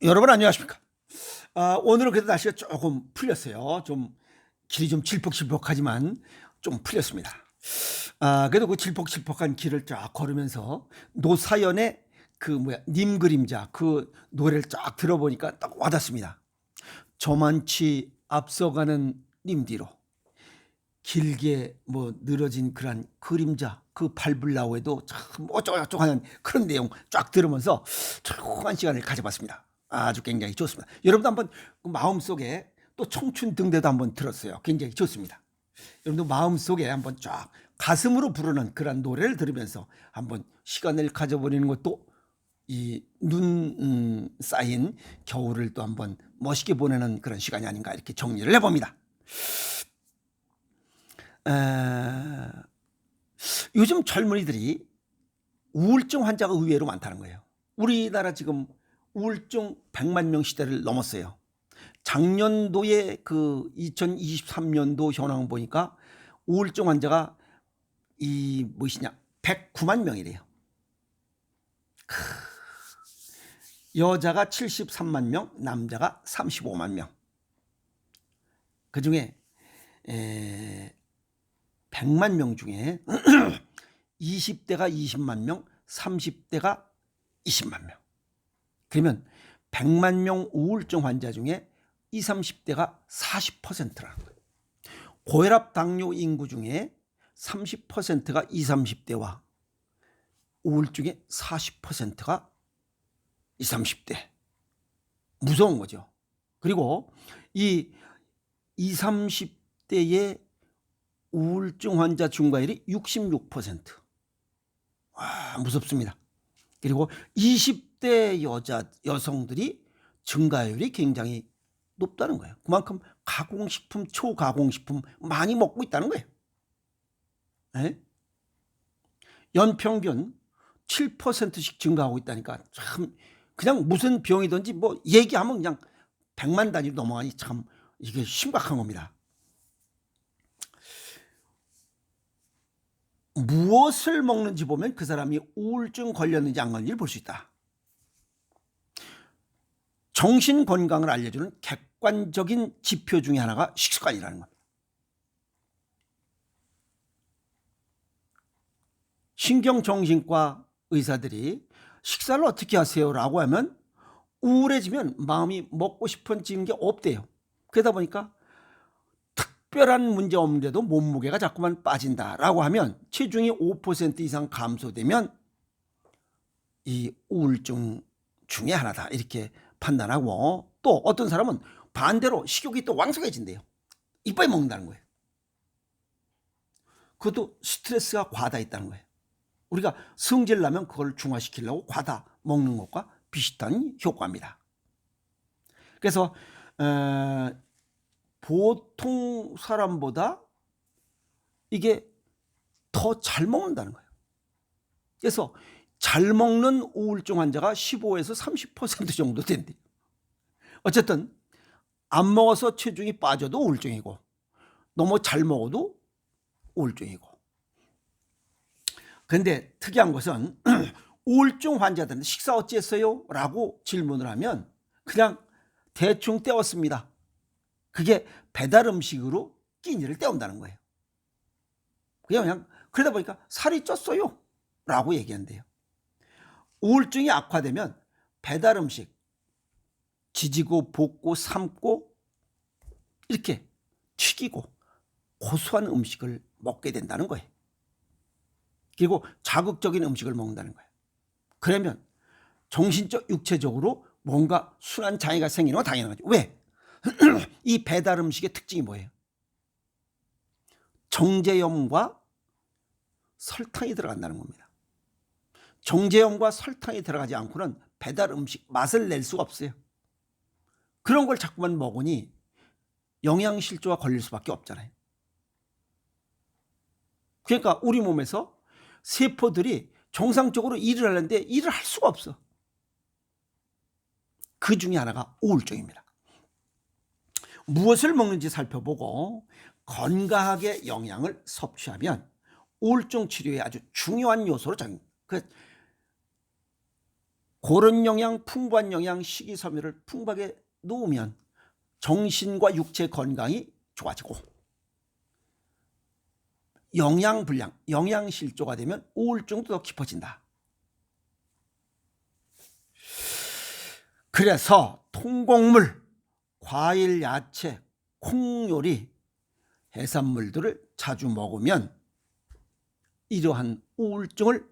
여러분 안녕하십니까? 오늘은 그래도 날씨가 조금 풀렸어요. 좀 길이 좀 질퍽질퍽하지만 좀 풀렸습니다. 그래도 그 질퍽질퍽한 길을 쫙 걸으면서 노사연의 그 님 그림자 그 노래를 쫙 들어보니까 딱 와닿습니다. 저만치 앞서가는 님 뒤로 길게 늘어진 그런 그림자 그 밟으려고 해도 참 어쩌고저쩌고 그런 내용 쫙 들으면서 조용한 시간을 가져봤습니다. 아주 굉장히 좋습니다. 여러분도 한번 그 마음속에 또 청춘 등대도 한번 들었어요. 굉장히 좋습니다. 여러분도 마음속에 한번 쫙 가슴으로 부르는 그런 노래를 들으면서 한번 시간을 가져보는 것도 이 눈 쌓인 겨울을 또 한번 멋있게 보내는 그런 시간이 아닌가 이렇게 정리를 해봅니다. 에, 요즘 젊은이들이 우울증 환자가 의외로 많다는 거예요. 우리나라 지금 우울증 100만 명 시대를 넘었어요. 작년도에 그 2023년도 현황 보니까 우울증 환자가 이 무엇이냐 109만 명이래요. 여자가 73만 명, 남자가 35만 명. 그 중에 100만 명 중에 20대가 20만 명, 30대가 20만 명. 그러면 100만 명 우울증 환자 중에 20, 30대가 40%라는 거예요. 고혈압 당뇨 인구 중에 30%가 20, 30대와 우울증의 40%가 20, 30대. 무서운 거죠. 그리고 이 20, 30대의 우울증 환자 증가율이 66%. 무섭습니다. 그리고 20대 여성들이 증가율이 굉장히 높다는 거예요. 그만큼 가공식품, 초가공식품 많이 먹고 있다는 거예요. 네? 연평균 7%씩 증가하고 있다니까 참 그냥 무슨 병이든지 얘기하면 그냥 100만 단위로 넘어가니 참 이게 심각한 겁니다. 무엇을 먹는지 보면 그 사람이 우울증 걸렸는지 안 걸렸는지를 볼 수 있다. 정신 건강을 알려주는 객관적인 지표 중에 하나가 식습관이라는 겁니다. 신경정신과 의사들이 식사를 어떻게 하세요? 라고 하면 우울해지면 마음이 먹고 싶어지는 게 없대요. 그러다 보니까 특별한 문제 없는데도 몸무게가 자꾸만 빠진다라고 하면 체중이 5% 이상 감소되면 이 우울증 중에 하나다 이렇게 판단하고, 또 어떤 사람은 반대로 식욕이 또 왕성해진대요. 이빨 먹는다는 거예요. 그것도 스트레스가 과다 있다는 거예요. 우리가 성질 나면 그걸 중화시키려고 과다 먹는 것과 비슷한 효과입니다. 그래서 보통 사람보다 이게 더 잘 먹는다는 거예요. 그래서 잘 먹는 우울증 환자가 15에서 30% 정도 된대요. 어쨌든 안 먹어서 체중이 빠져도 우울증이고 너무 잘 먹어도 우울증이고. 그런데 특이한 것은 우울증 환자들은 식사 어찌했어요? 라고 질문을 하면 그냥 대충 때웠습니다. 그게 배달 음식으로 끼니를 때운다는 거예요. 그냥 그러다 보니까 살이 쪘어요 라고 얘기한대요. 우울증이 악화되면 배달 음식 지지고 볶고 삶고 이렇게 튀기고 고소한 음식을 먹게 된다는 거예요. 그리고 자극적인 음식을 먹는다는 거예요. 그러면 정신적 육체적으로 뭔가 순환 장애가 생기는 건 당연한 거죠. 왜? 이 배달 음식의 특징이 뭐예요? 정제염과 설탕이 들어간다는 겁니다. 정제염과 설탕이 들어가지 않고는 배달 음식 맛을 낼 수가 없어요. 그런 걸 자꾸만 먹으니 영양실조가 걸릴 수밖에 없잖아요. 그러니까 우리 몸에서 세포들이 정상적으로 일을 하는데 일을 할 수가 없어. 그 중에 하나가 우울증입니다. 무엇을 먹는지 살펴보고 건강하게 영양을 섭취하면 우울증 치료에 아주 중요한 요소로 작용합니다. 고른 영양, 풍부한 영양, 식이섬유를 풍부하게 놓으면 정신과 육체 건강이 좋아지고, 영양 불량, 영양실조가 되면 우울증도 더 깊어진다. 그래서 통곡물, 과일, 야채, 콩요리, 해산물들을 자주 먹으면 이러한 우울증을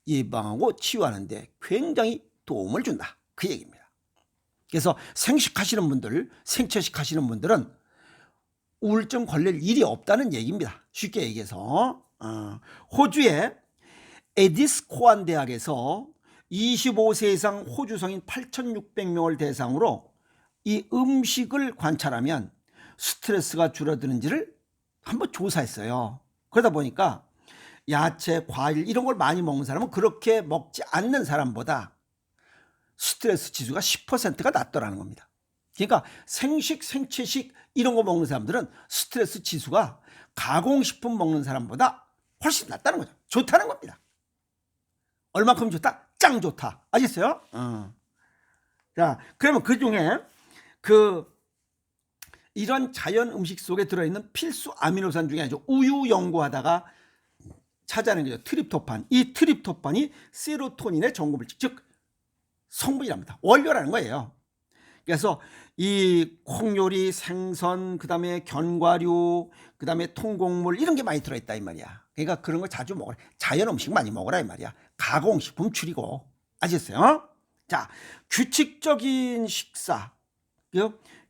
예방하고 치유하는 데 굉장히 도움을 준다, 그 얘기입니다. 그래서 생식하시는 분들, 생채식 하시는 분들은 우울증 걸릴 일이 없다는 얘기입니다. 쉽게 얘기해서 호주의 에디스코안 대학에서 25세 이상 호주 성인 8,600명을 대상으로 이 음식을 관찰하면 스트레스가 줄어드는지를 한번 조사했어요. 그러다 보니까 야채, 과일 이런 걸 많이 먹는 사람은 그렇게 먹지 않는 사람보다 스트레스 지수가 10%가 낮더라는 겁니다. 그러니까 생식, 생채식 이런 거 먹는 사람들은 스트레스 지수가 가공식품 먹는 사람보다 훨씬 낮다는 거죠. 좋다는 겁니다. 얼마큼 좋다? 짱 좋다. 아시겠어요? 자, 그러면 그 중에 이런 자연 음식 속에 들어있는 필수 아미노산 중에 아주 우유 연구하다가 찾아낸 거죠. 트립토판. 이 트립토판이 세로토닌의 전구물질, 즉 성분이랍니다. 원료라는 거예요. 그래서 이 콩요리, 생선, 그 다음에 견과류, 그 다음에 통곡물 이런 게 많이 들어있다 이 말이야. 그러니까 그런 거 자주 먹으라. 자연 음식 많이 먹으라 이 말이야. 가공식품 줄이고. 아셨어요? 자, 규칙적인 식사,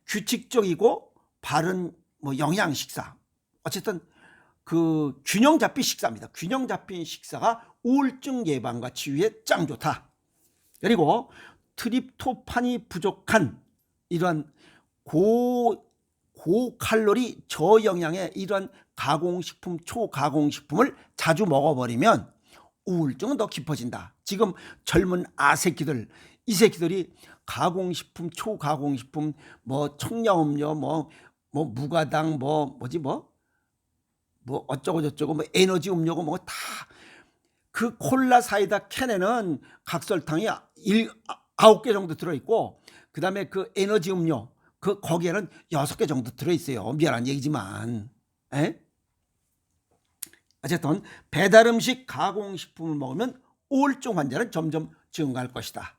규칙적이고 바른 영양 식사. 어쨌든 그 균형 잡힌 식사입니다. 균형 잡힌 식사가 우울증 예방과 치유에 짱 좋다. 그리고 트립토판이 부족한 이런 고칼로리 저영양의 이런 가공식품, 초가공식품을 자주 먹어버리면 우울증은 더 깊어진다. 지금 젊은 아새끼들, 이 새끼들이 가공식품, 초가공식품, 청량음료, 무가당, 어쩌고 저쩌고, 에너지 음료고 다 그 콜라 사이다 캔에는 각설탕이 9개 정도 들어있고, 그 다음에 그 에너지 음료, 거기에는 6개 정도 들어있어요. 미안한 얘기지만. 어쨌든 배달 음식, 가공식품을 먹으면 우울증 환자는 점점 증가할 것이다.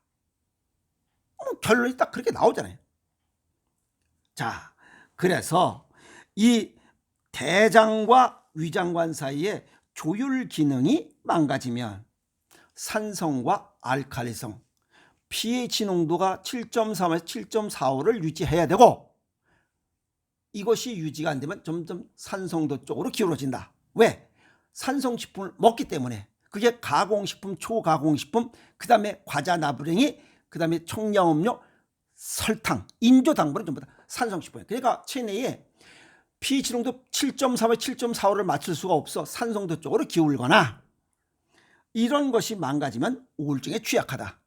결론이 딱 그렇게 나오잖아요. 자, 그래서 이 대장과 위장관 사이에 조율 기능이 망가지면 산성과 알칼리성, pH 농도가 7.3에서 7.45를 유지해야 되고, 이것이 유지가 안 되면 점점 산성도 쪽으로 기울어진다. 왜? 산성식품을 먹기 때문에. 그게 가공식품, 초가공식품, 그 다음에 과자 나부랭이, 그 다음에 청량음료, 설탕, 인조당분은 전부 다 산성식품이에요. 그러니까 체내에 pH 농도 7.3에 7.45를 맞출 수가 없어 산성도 쪽으로 기울거나, 이런 것이 망가지면 우울증에 취약하다.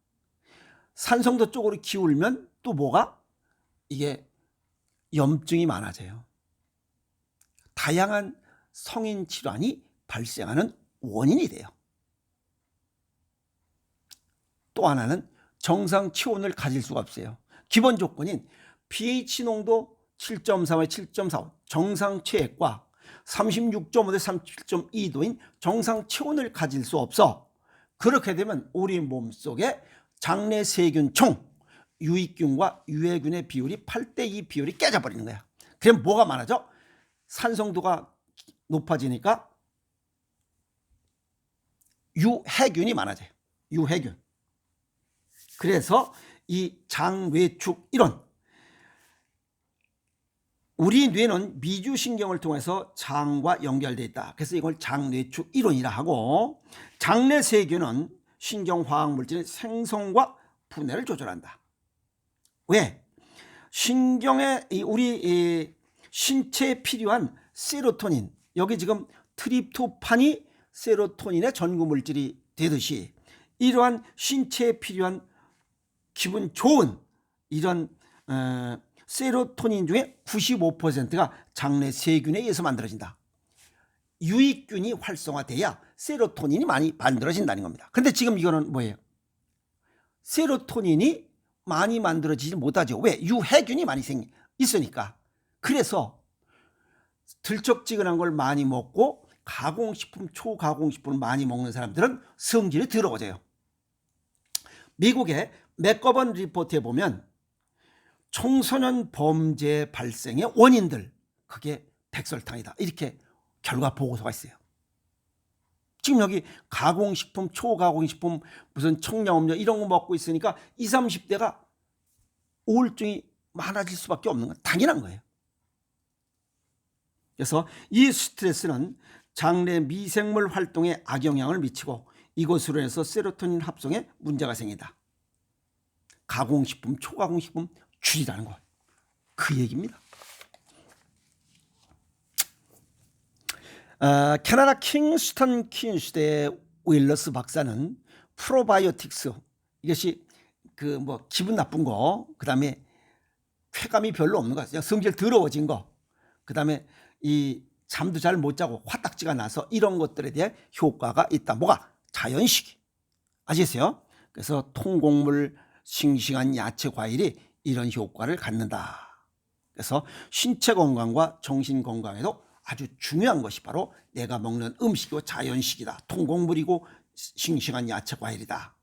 산성도 쪽으로 기울면 또 뭐가? 이게 염증이 많아져요. 다양한 성인 질환이 발생하는 원인이 돼요. 또 하나는 정상 체온을 가질 수가 없어요. 기본 조건인 pH 농도 7.3에 7.45 정상 체액과 36.5대 37.2도인 정상 체온을 가질 수 없어. 그렇게 되면 우리 몸속에 장내 세균 총 유익균과 유해균의 비율이 8대2 비율이 깨져버리는 거야. 그럼 뭐가 많아져? 산성도가 높아지니까 유해균이 많아져요. 유해균. 그래서 이 장뇌축 이론, 우리 뇌는 미주신경을 통해서 장과 연결되어 있다. 그래서 이걸 장뇌축 이론이라 하고, 장내 세균은 신경화학물질의 생성과 분해를 조절한다. 왜? 신경에 우리 신체에 필요한 세로토닌, 여기 지금 트립토판이 세로토닌의 전구물질이 되듯이 이러한 신체에 필요한 기분 좋은 이런 세로토닌 중에 95%가 장내 세균에 의해서 만들어진다. 유익균이 활성화돼야 세로토닌이 많이 만들어진다는 겁니다. 근데 지금 이거는 뭐예요? 세로토닌이 많이 만들어지지 못하죠. 왜? 유해균이 많이 있으니까. 그래서 들쩍지근한 걸 많이 먹고 가공식품, 초가공식품을 많이 먹는 사람들은 성질이 더러워져요. 미국의 맥거번 리포트에 보면 청소년 범죄 발생의 원인들, 그게 백설탕이다, 이렇게 결과 보고서가 있어요. 지금 여기 가공식품, 초가공식품, 무슨 청량음료 이런 거 먹고 있으니까 20, 30대가 우울증이 많아질 수밖에 없는 건 당연한 거예요. 그래서 이 스트레스는 장내 미생물 활동에 악영향을 미치고 이것으로 해서 세로토닌 합성에 문제가 생긴다. 가공식품, 초가공식품 줄이라는 거, 그 얘기입니다. 캐나다 킹스턴 퀸시대의 윌러스 박사는 프로바이오틱스, 이것이 그 뭐 기분 나쁜 거, 그 다음에 쾌감이 별로 없는 거, 그냥 성질 더러워진 거, 그 다음에 이 잠도 잘 못 자고 화딱지가 나서 이런 것들에 대해 효과가 있다. 뭐가? 자연식이. 아시겠어요? 그래서 통곡물, 싱싱한 야채, 과일이 이런 효과를 갖는다. 그래서 신체 건강과 정신 건강에도 아주 중요한 것이 바로 내가 먹는 음식이고 자연식이다. 통곡물이고 싱싱한 야채, 과일이다.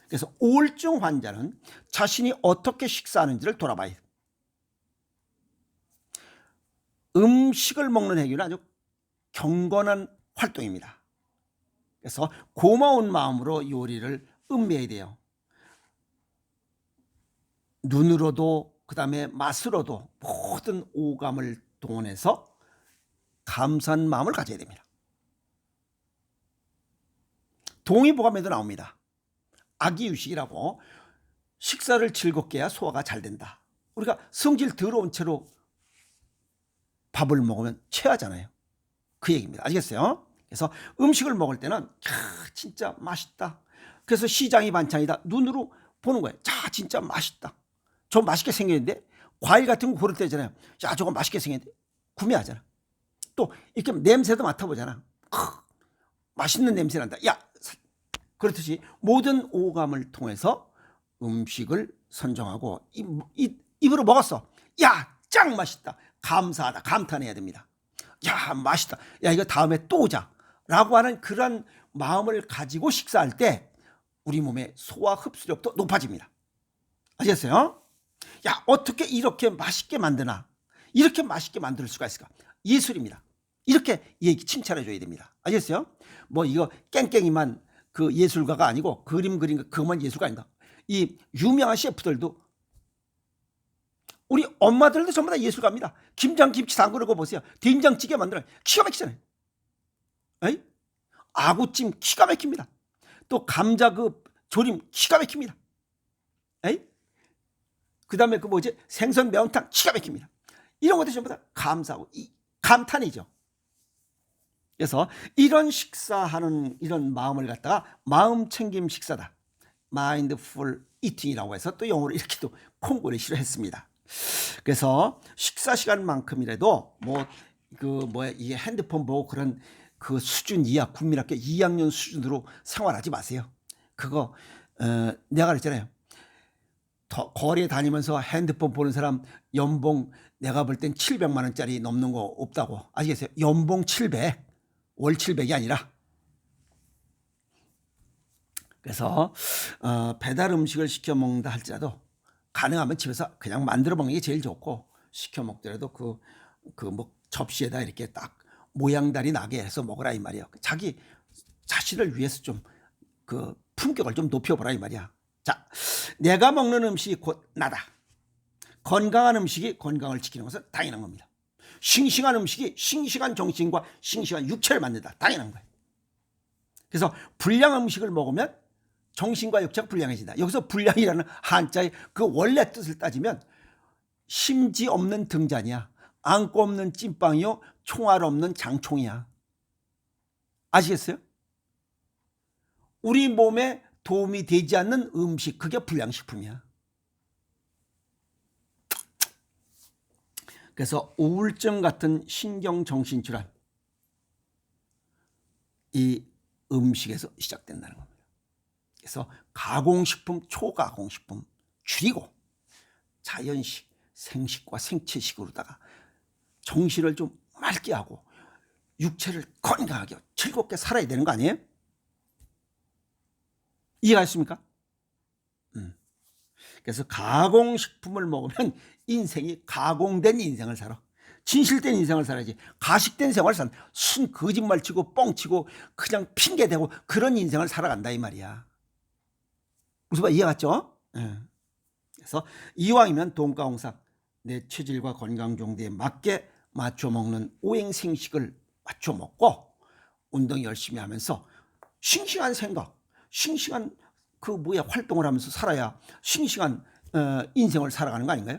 그래서 우울증 환자는 자신이 어떻게 식사하는지를 돌아봐야 해요. 음식을 먹는 행위는 아주 경건한 활동입니다. 그래서 고마운 마음으로 요리를 음미해야 돼요. 눈으로도 그 다음에 맛으로도 모든 오감을 동원해서 감사한 마음을 가져야 됩니다. 동의보감에도 나옵니다. 아기유식이라고 식사를 즐겁게 해야 소화가 잘 된다. 우리가 성질 더러운 채로 밥을 먹으면 체하잖아요. 그 얘기입니다. 아시겠어요? 그래서 음식을 먹을 때는 진짜 맛있다. 그래서 시장이 반찬이다. 눈으로 보는 거예요. 자, 진짜 맛있다. 저 맛있게 생겼는데, 과일 같은 거 고를 때잖아요. 야, 저거 맛있게 생겼는데 구매하잖아. 또 이렇게 냄새도 맡아보잖아. 맛있는 냄새 난다. 야, 그렇듯이 모든 오감을 통해서 음식을 선정하고 입으로 먹었어. 야, 짱 맛있다. 감사하다. 감탄해야 됩니다. 야, 맛있다. 야, 이거 다음에 또 오자. 라고 하는 그런 마음을 가지고 식사할 때 우리 몸의 소화 흡수력도 높아집니다. 아시겠어요? 야, 어떻게 이렇게 맛있게 만드나? 이렇게 맛있게 만들 수가 있을까? 예술입니다. 이렇게 얘기 칭찬해 줘야 됩니다. 아시겠어요? 뭐 이거 깽깽이만 그 예술가가 아니고 그림 그린 그것만 예술가 아니다. 이 유명한 셰프들도, 우리 엄마들도 전부 다 예술가입니다. 김장김치 담그는 거 보세요. 된장찌개 만들어요. 기가 막히잖아요. 에이? 아구찜 기가 막힙니다. 또 감자 그 조림 기가 막힙니다. 에이? 그 다음에 그 뭐지? 생선 매운탕 기가 막힙니다. 이런 것들 전부 다 감사하고 감탄이죠. 그래서 이런 식사하는 이런 마음을 갖다가 마음 챙김 식사다. 마인드풀 이팅이라고 해서 또 영어로 이렇게 또 콩고를 실어했습니다. 그래서 식사 시간만큼이라도 이게 핸드폰 보고 그런 그 수준 이하, 국민학교 2학년 수준으로 생활하지 마세요. 그거 내가 그랬잖아요. 거리에 다니면서 핸드폰 보는 사람 연봉 내가 볼 땐 700만 원짜리 넘는 거 없다고. 아시겠어요? 연봉 700, 월 700이 아니라. 그래서 배달 음식을 시켜 먹는다 할지라도 가능하면 집에서 그냥 만들어 먹는 게 제일 좋고, 시켜 먹더라도 그 뭐 접시에다 이렇게 딱 모양다리 나게 해서 먹으라 이 말이야. 자기 자신을 위해서 좀 그 품격을 좀 높여보라 이 말이야. 자, 내가 먹는 음식이 곧 나다. 건강한 음식이 건강을 지키는 것은 당연한 겁니다. 싱싱한 음식이 싱싱한 정신과 싱싱한 육체를 만든다. 당연한 거예요. 그래서 불량 음식을 먹으면 정신과 육체가 불량해진다. 여기서 불량이라는 한자의 그 원래 뜻을 따지면 심지 없는 등잔이야. 안고 없는 찐빵이요. 총알 없는 장총이야. 아시겠어요? 우리 몸에 도움이 되지 않는 음식, 그게 불량식품이야. 그래서 우울증 같은 신경정신질환, 이 음식에서 시작된다는 겁니다. 그래서 가공식품, 초가공식품 줄이고 자연식, 생식과 생채식으로다가 정신을 좀 맑게 하고 육체를 건강하게 즐겁게 살아야 되는 거 아니에요? 이해가셨습니까? 그래서 가공식품을 먹으면 인생이 가공된 인생을 살아. 진실된 인생을 살아야지. 가식된 생활을 산 순 거짓말치고 뻥치고 그냥 핑계대고 그런 인생을 살아간다 이 말이야. 무슨 말 이해갔죠? 그래서 이왕이면 돈가홍상 내 체질과 건강 정도에 맞게 맞춰 먹는 오행생식을 맞춰 먹고 운동 열심히 하면서 싱싱한 생각, 싱싱한 활동을 하면서 살아야 싱싱한 인생을 살아가는 거 아닌가요?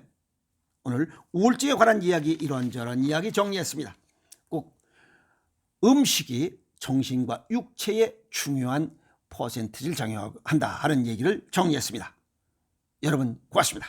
오늘 우울증에 관한 이야기 이런저런 이야기 정리했습니다. 꼭 음식이 정신과 육체에 중요한 퍼센트를 작용한다 하는 얘기를 정리했습니다. 여러분 고맙습니다.